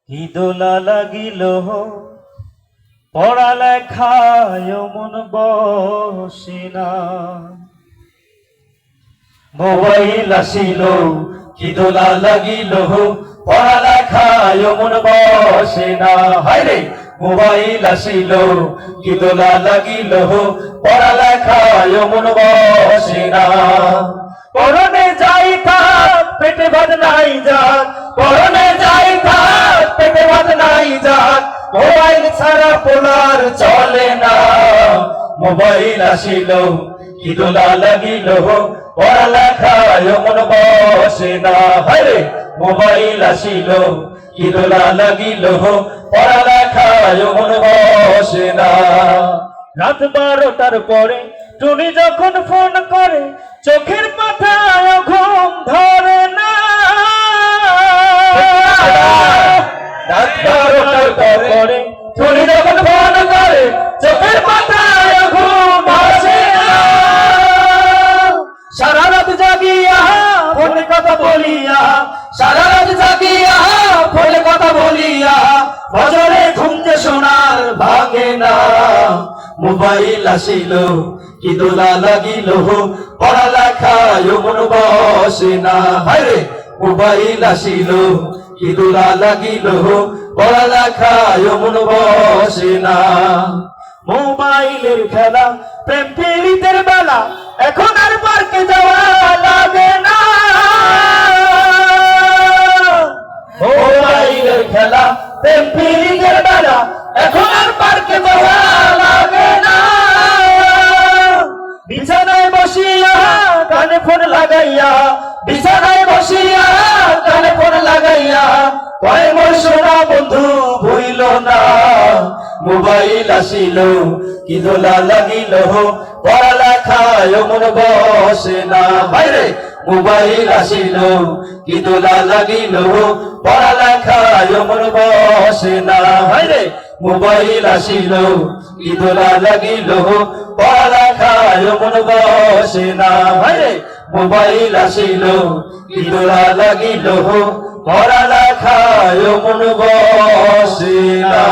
কি দোলা লাগিল পড়ালেখায় মন বসে না। মোবাইল আসিল কি দোলা লাগিল পড়ালেখায় মন বসে না। হায়রে মোবাইল আসিল কি দোলা লাগিল পড়ালেখায় মন বসে না। পরনে যাই থাক পেটে ভাত নাই যাক, পরনে যাই থাক পেটে ভাত নাই যাক, মোবাইল ছাড়া পোলার চলে না। মোবাইল আসিল কি দোলা লাগিল পড়ালেখায় মন বসে না। হায়রে মোবাইল আসিল কি দোলা লাগিল পড়ালেখায় মন বসে না। রাত 12টার পরে টুনি যখন ফোন করে চোখের মাথায় ঘুম ধরে না। রাত 12টার পরে টুনি যখন ফোন করে চোখের মাথায় ঘুম আসে না। সারা রাত জাগিয়া ফোনে কথা বলিয়া, সারা রাত জাগিয়া ফোনে কথা বলিয়া, ফজরে ঘুম যে সোনার ভাঙে না। মোবাইল আসিল কি দোলা লাগিল পড়ালেখায় মন বসে না। হায়রে মোবাইল আসিল কি দোলা লাগিল পড়ালেখায় মন বসে না। মোবাইলের খেলা প্রেম পীড়িতের বেলা এখন আর পার্কে যাওয়া লাগে না। মোবাইলের খেলা প্রেম পীড়িতের বেলা এখন আর পার্কে যাওয়া লাগে না। বিছানায় বসিয়া কানে ফোন লাগাইয়া, বিছানায় বসিয়া কানে ফোন লাগাইয়া, কয় মোর সোনা বন্ধু ভুইল না। মোবাইল আসিল কি দোলা লাগিল পড়ালেখায় মন বসে না। হায়রে মোবাইল আসিল কি দোলা লাগিল পড়ালেখায় মন বসে না। হায়রে মোবাইল আসিল কি দোলা লাগিল পড়ালেখায় মন বসে না। হায়রে মোবাইল আসিল কি দোলা লাগিল পড়ালেখায় মন বসে না।